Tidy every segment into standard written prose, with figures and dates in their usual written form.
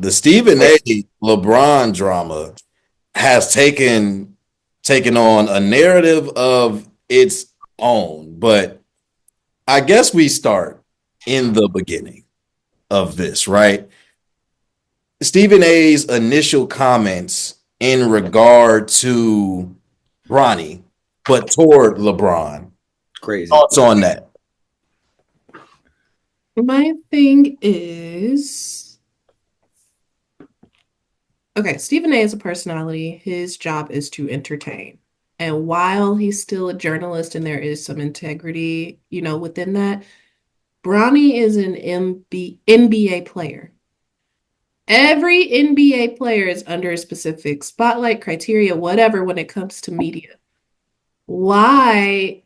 the Stephen A. LeBron drama has taken on a narrative of its own, but I guess we start in the beginning of this, right? Stephen A's initial comments in regard to Bronny, but toward LeBron. Crazy. Thoughts on that? My thing is, okay, Stephen A is a personality. His job is to entertain. And while he's still a journalist and there is some integrity, within that, Bronny is an NBA player. Every NBA player is under a specific spotlight, criteria, whatever, when it comes to media. Why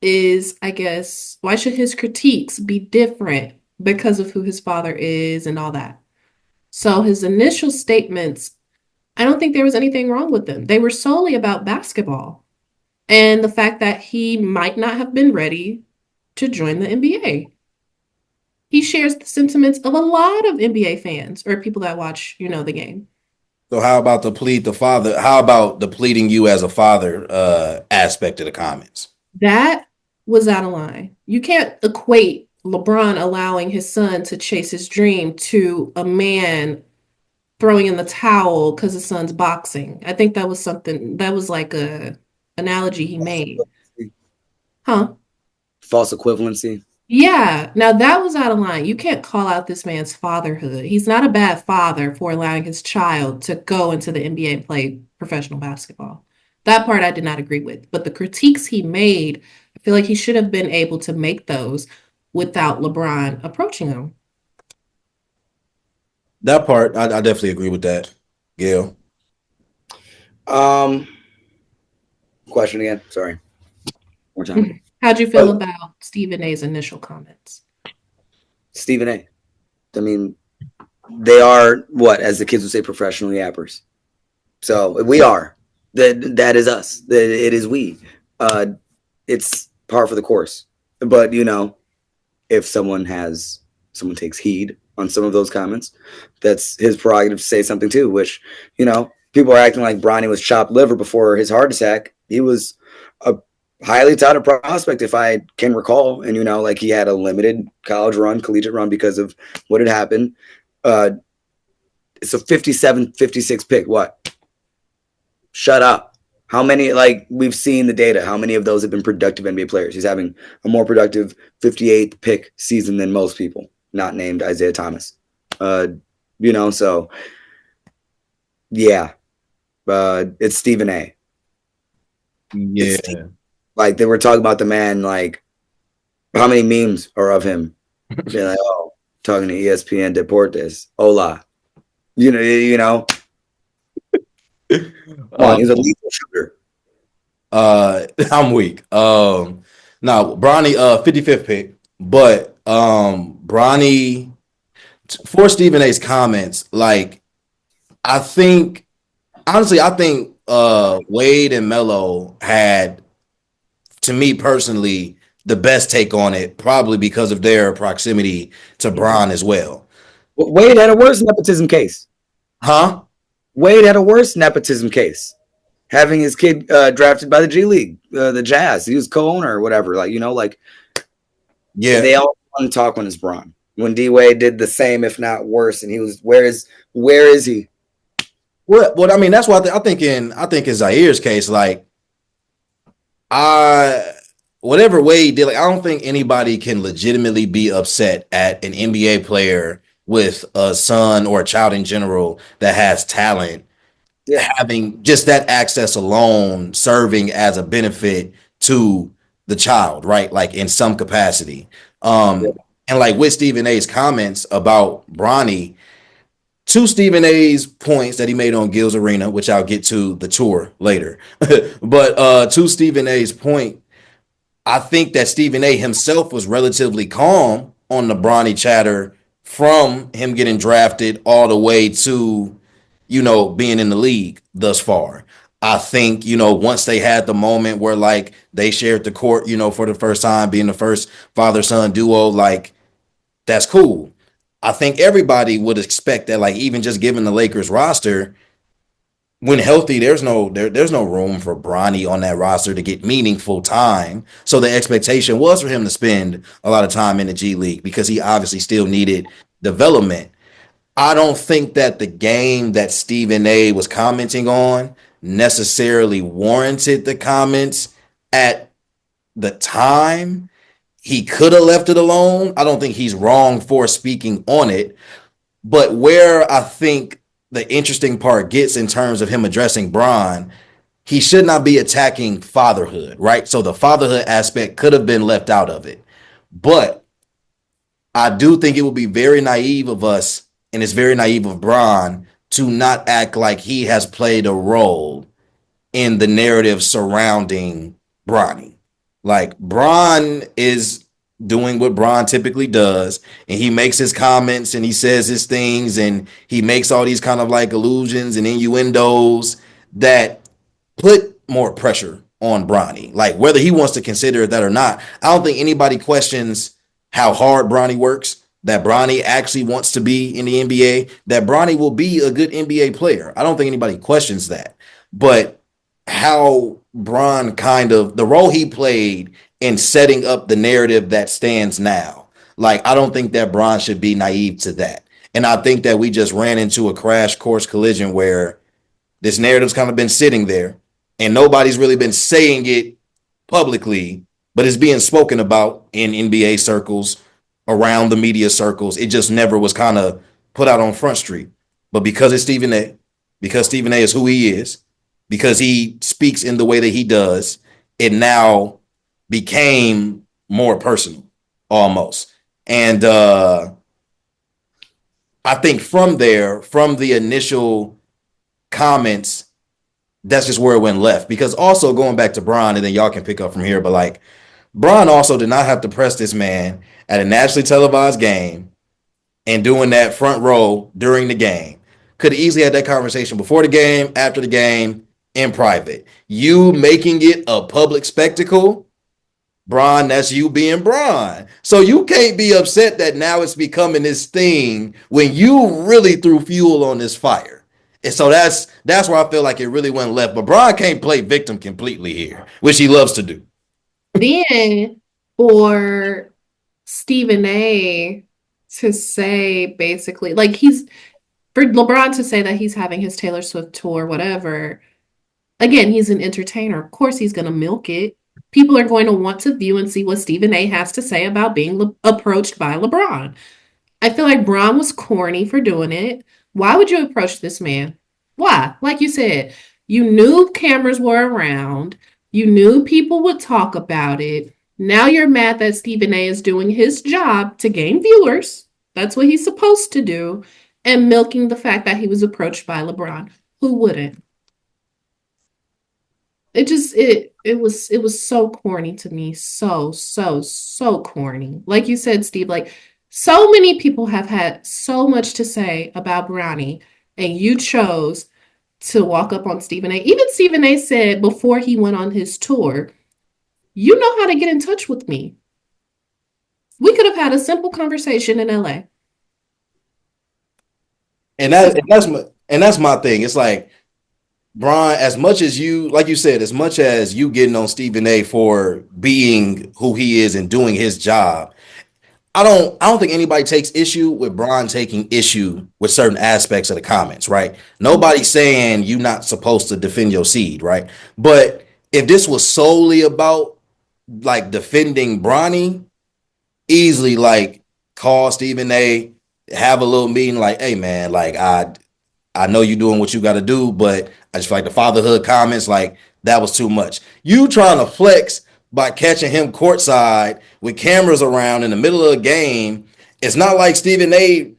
should his critiques be different because of who his father is and all that? So his initial statements, I don't think there was anything wrong with them. They were solely about basketball and the fact that he might not have been ready to join the NBA. He shares the sentiments of a lot of NBA fans or people that watch, the game. So how about the father? How about depleting you as a father aspect of the comments? That was out of line. You can't equate LeBron allowing his son to chase his dream to a man throwing in the towel because his son's boxing. I think that was like a analogy he made. Huh? False equivalency. Yeah. Now that was out of line. You can't call out this man's fatherhood. He's not a bad father for allowing his child to go into the NBA and play professional basketball. That part I did not agree with. But the critiques he made, I feel like he should have been able to make those without LeBron approaching him. That part, I definitely agree with that, Gail. Question again. Sorry. More time. How'd you feel about Stephen A's initial comments? Stephen A. I mean, they are what, as the kids would say, professional yappers. So we are. That is us. It is we. It's par for the course. But if someone takes heed on some of those comments, that's his prerogative to say something too. Which people are acting like Bronny was chopped liver before his heart attack. He was a highly touted prospect, if I can recall, and like he had a limited collegiate run because of what had happened. It's a 57, 56 pick. What? Shut up. How many, we've seen the data, how many of those have been productive NBA players? He's having a more productive 58th pick season than most people, not named Isaiah Thomas. So yeah, it's Stephen A. Yeah. Like they were talking about the man, like how many memes are of him? They're like, oh, talking to ESPN Deportes. Hola. He's a lethal shooter. I'm weak. No, Bronny, 55th pick, but Bronny, for Stephen A's comments, I think Wade and Melo had, to me personally, the best take on it, probably because of their proximity to Bron as well. Wade had a worse nepotism case. Huh? Wade had a worse nepotism case. Having his kid drafted by the G League, the Jazz. He was co-owner or whatever. Yeah. They all want to talk when it's Bron. When D Wade did the same, if not worse, and he was, where is he? Well, I mean, that's why I think in Zair's case, whatever Wade did, I don't think anybody can legitimately be upset at an NBA player with a son or a child in general that has talent, having just that access alone serving as a benefit to the child, right? In some capacity. And with Stephen A's comments about Bronny, to Stephen A's points that he made on Gil's Arena, which I'll get to the tour later. But to Stephen A's point, I think that Stephen A himself was relatively calm on the Bronny chatter from him getting drafted all the way to, being in the league thus far. I think, once they had the moment where they shared the court, for the first time, being the first father-son duo, that's cool. I think everybody would expect that, like, even just given the Lakers roster, when healthy, there's no room for Bronny on that roster to get meaningful time. So the expectation was for him to spend a lot of time in the G League because he obviously still needed development. I don't think that the game that Stephen A was commenting on necessarily warranted the comments at the time. He could have left it alone. I don't think he's wrong for speaking on it. But where I think the interesting part gets in terms of him addressing Bron, he should not be attacking fatherhood, right? So the fatherhood aspect could have been left out of it. But I do think it would be very naive of us, and it's very naive of Bron to not act like he has played a role in the narrative surrounding Bronny. Like, Bron is doing what Bron typically does, and he makes his comments and he says his things and he makes all these kind of like allusions and innuendos that put more pressure on Bronny. Like, whether he wants to consider that or not, I don't think anybody questions how hard Bronny works, that Bronny actually wants to be in the NBA, that Bronny will be a good NBA player. I don't think anybody questions that. But how Bron kind of, the role he played in setting up the narrative that stands now, like, I don't think that Bron should be naive to that. And I think that we just ran into a crash course collision where this narrative's kind of been sitting there and nobody's really been saying it publicly, but it's being spoken about in NBA circles, around the media circles. It just never was kind of put out on Front Street. But because it's Stephen A, because Stephen A is who he is, because he speaks in the way that he does, it now became more personal almost. And I think from there, from the initial comments, that's just where it went left. Because also going back to Bron, and then y'all can pick up from here, but like, Bron also did not have to press this man at a nationally televised game and doing that front row during the game. Could have easily had that conversation before the game, after the game, in private. You making it a public spectacle, Bron, that's you being Bron. So you can't be upset that now it's becoming this thing when you really threw fuel on this fire. And so that's where I feel like it really went left. But Bron can't play victim completely here, which he loves to do. Then for Stephen A to say basically, like, for LeBron to say that he's having his Taylor Swift tour, whatever, again, he's an entertainer. Of course, he's going to milk it. People are going to want to view and see what Stephen A has to say about being approached by LeBron. I feel like Bron was corny for doing it. Why would you approach this man? Why? Like you said, you knew cameras were around. You knew people would talk about it. Now you're mad that Stephen A is doing his job to gain viewers. That's what he's supposed to do. And milking the fact that he was approached by LeBron. Who wouldn't? It was so corny to me. So corny. Like you said, Steve, like, so many people have had so much to say about Bronny, and you chose to walk up on Stephen A. Even Stephen A said before he went on his tour, you know how to get in touch with me. We could have had a simple conversation in LA. And that's my thing. It's like, Bron, as much as you, like you said, as much as you getting on Stephen A for being who he is and doing his job, I don't think anybody takes issue with Bron taking issue with certain aspects of the comments, right? Nobody's saying you're not supposed to defend your seed, right? But if this was solely about like defending Bronny, easily like call Stephen A, have a little meeting, like, hey man, like I know you're doing what you got to do, but I just feel like the fatherhood comments, like, that was too much. You trying to flex by catching him courtside with cameras around in the middle of a game. It's not like Stephen A,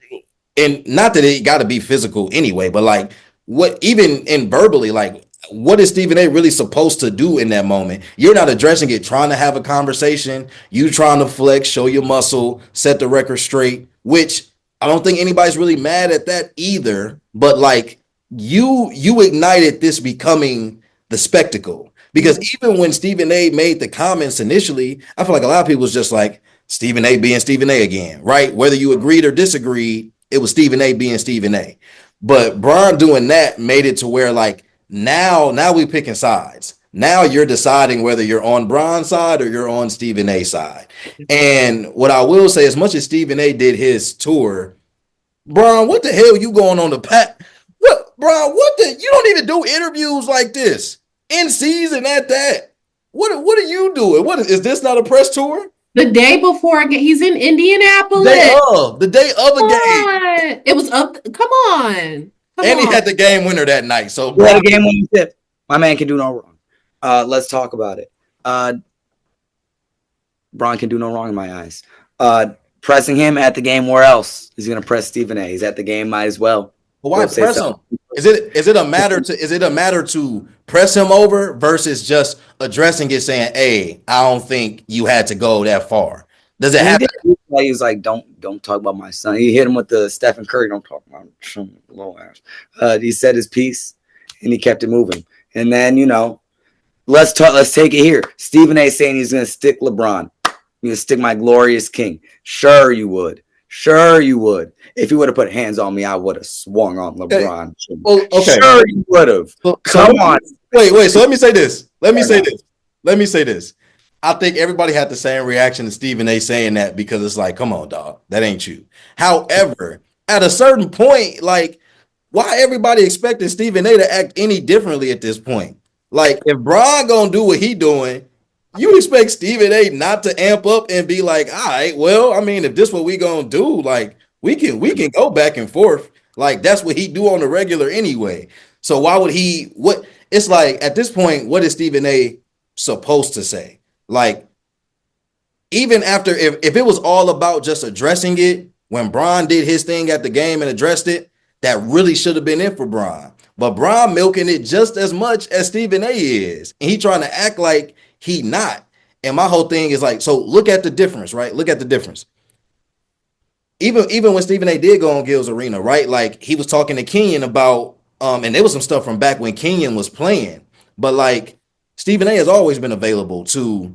and not that it got to be physical anyway, but like, what, even in verbally, like, what is Stephen A really supposed to do in that moment? You're not addressing it, trying to have a conversation. You trying to flex, show your muscle, set the record straight, which I don't think anybody's really mad at that either. But like, you ignited this becoming the spectacle, because even when Stephen A made the comments initially, I feel like a lot of people was just like, Stephen A being Stephen A again, right? Whether you agreed or disagreed, it was Stephen A being Stephen A. But Bron doing that made it to where like now we picking sides. Now you're deciding whether you're on Bron's side or you're on Stephen A side. And what I will say, as much as Stephen A did his tour, Bron, what the hell you going on the pat? What, Bron? What the? You don't even do interviews like this in season at that. What are you doing? What is this not a press tour? The day before he's in Indianapolis. The day of a Come game, on. It was up. Come on. Come and he on. had the game winner that night. So We had a game winning tip. My man can do no wrong. Let's talk about it. Bron can do no wrong in my eyes. Pressing him at the game, where else is he going to press Stephen A? He's at the game, might as well. But why press him? Is it a matter to press him over versus just addressing it, saying, "Hey, I don't think you had to go that far." Does it happen? He was like, "Don't talk about my son." He hit him with the Stephen Curry, "Don't talk about some little ass." He said his piece and he kept it moving. And then let's take it here. Stephen A saying he's going to stick LeBron. You're going to stick my glorious king. Sure you would. If you would have put hands on me, I would have swung on LeBron. Okay. Well, okay. Sure you would have. Come on. Wait. So let me say this. Let me say this. I think everybody had the same reaction to Stephen A saying that because it's like, come on, dog, that ain't you. However, at a certain point, like, why everybody expecting Stephen A to act any differently at this point? Like, if Bron gonna do what he doing, you expect Stephen A not to amp up and be like, all right, well, I mean, if this what we gonna do, like, we can go back and forth. Like, that's what he do on the regular anyway. So why would he? What? It's like at this point, what is Stephen A supposed to say? Like, even after, if it was all about just addressing it, when Bron did his thing at the game and addressed it, that really should have been it for Bron. But Bron milking it just as much as Stephen A is. And he trying to act like he not. And my whole thing is like, so look at the difference, right? Look at the difference. Even when Stephen A did go on Gil's Arena, right? Like, he was talking to Kenyon about, and there was some stuff from back when Kenyon was playing. But like, Stephen A has always been available to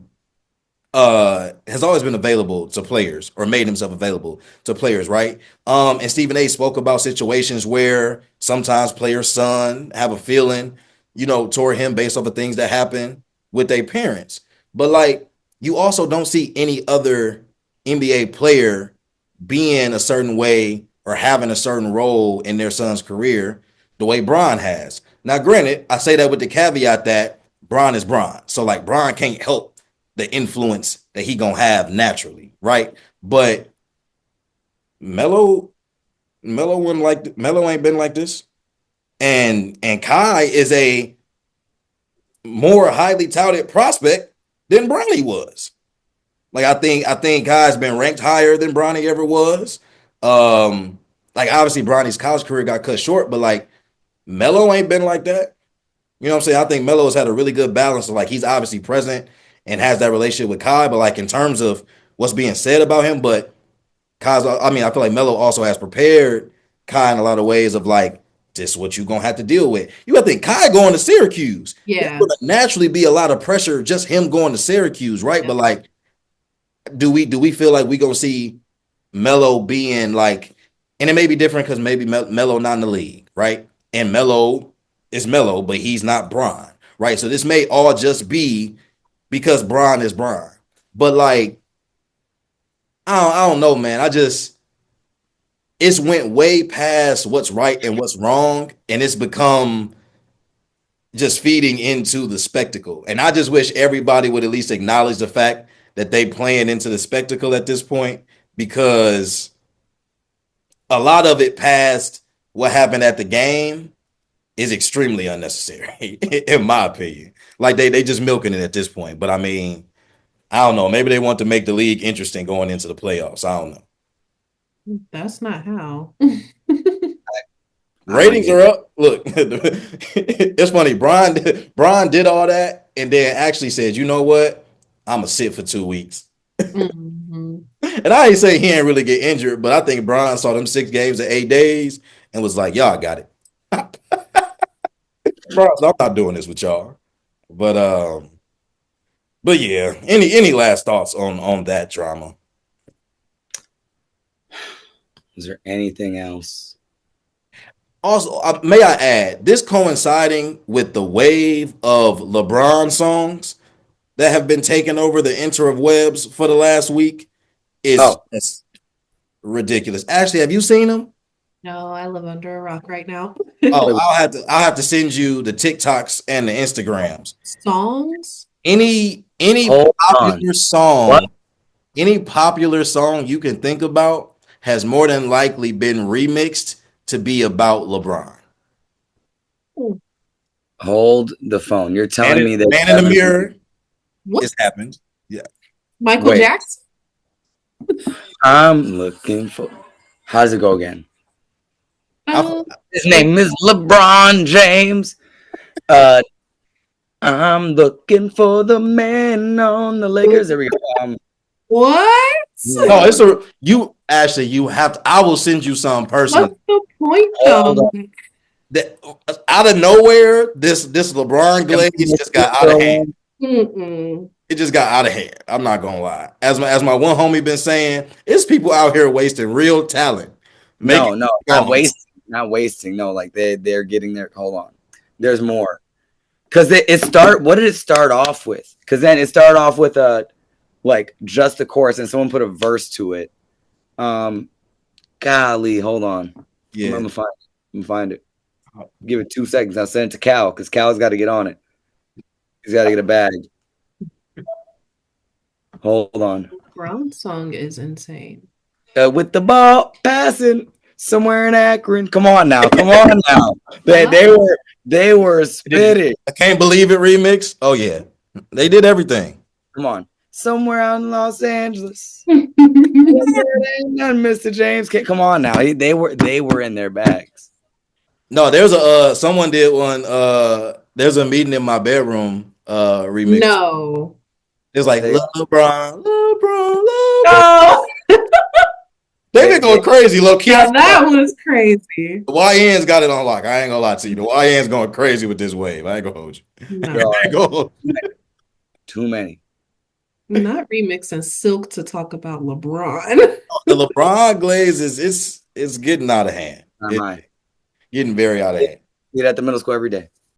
players, or made himself available to players, right? And Stephen A spoke about situations where sometimes players' son have a feeling, toward him based off of things that happen with their parents. But like, you also don't see any other NBA player being a certain way or having a certain role in their son's career the way Bron has. Now, granted, I say that with the caveat that Bron is Bron. So like, Bron can't help the influence that he gonna have naturally, right? But Melo ain't been like this. And Kai is a more highly touted prospect than Bronny was. Like, I think Kai's been ranked higher than Bronny ever was. Like, obviously Bronny's college career got cut short, but like, Melo ain't been like that. You know what I'm saying? I think Melo has had a really good balance of like, he's obviously present and has that relationship with Kai, but like, in terms of what's being said about him, but Kai's, I feel like Melo also has prepared Kai in a lot of ways of like, this is what you're gonna have to deal with. You gotta think Kai going to Syracuse. Yeah. There's gonna naturally be a lot of pressure just him going to Syracuse, right? Yeah. But like, do we feel like we gonna see Melo being like, and it may be different because maybe Melo not in the league, right? And Melo is Melo, but he's not Bron, right? So this may all just be because Bron is Bron. But like, I don't know, man. It's went way past what's right and what's wrong, and it's become just feeding into the spectacle. And I just wish everybody would at least acknowledge the fact that they playing into the spectacle at this point, because a lot of it past what happened at the game is extremely unnecessary, in my opinion. Like, they just milking it at this point. But I mean, I don't know. Maybe they want to make the league interesting going into the playoffs. I don't know. That's not how. Ratings are up. Look, it's funny. Bron did all that and then actually said, you know what? I'm going to sit for 2 weeks. Mm-hmm. And I ain't say he ain't really get injured, but I think Bron saw them 6 games in 8 days and was like, y'all got it. Bron, I'm not doing this with y'all. But yeah, any last thoughts on that drama? Is there anything else? Also, may I add, this coinciding with the wave of LeBron songs that have been taking over the interwebs for the last week is Oh, just ridiculous. Ashley, have you seen them? No, I live under a rock right now. Oh, wait, I'll have to send you the TikToks and the Instagrams. Songs? Any hold on. popular What? song, any popular song you can think about has more than likely been remixed to be about LeBron. Hold the phone. You're telling me that Man in the mirror What? is happened. Yeah. Michael wait, Jackson? I'm looking for. How does it go again? Um, His name is LeBron James. Uh, I'm looking for the man on the Lakers. There we go. what? No, it's a you actually you have to, I will send you some personally. What's the point Hold though? on. That out of nowhere, this LeBron glaze just got out of hand. Mm-mm. It just got out of hand. I'm not gonna lie. As my one homie been saying, it's people out here wasting real talent. Making No, not songs. wasting, not wasting. No, like they're getting there. Hold on. There's more. Because it start. What did it start off with? Because then it started off with a like just the chorus, and someone put a verse to it. Golly, hold on. Yeah. I'm gonna find it. Give it 2 seconds. I'll send it to Cal because Cal's got to get on it. He's got to get a bag. Hold on. Brown song is insane. With the ball passing somewhere in Akron. Come on now. Come on now. They were spitting. I can't believe it remix. Oh yeah. They did everything. Come on. Somewhere out in Los Angeles. What? Mr. James. Come on now. They were in their bags. No, there's someone did one there's a meeting in my bedroom remix. No. It's like LeBron. No. They've been going crazy, low key. Now that was crazy. The YN's got it on lock. I ain't gonna lie to you. The YN's going crazy with this wave. I ain't gonna hold you. No. I ain't gonna hold you. Too many. Not remixing Silk to talk about LeBron. The LeBron glaze is it's getting out of hand. Not mine. Getting very out of hand. Get at the middle school every day.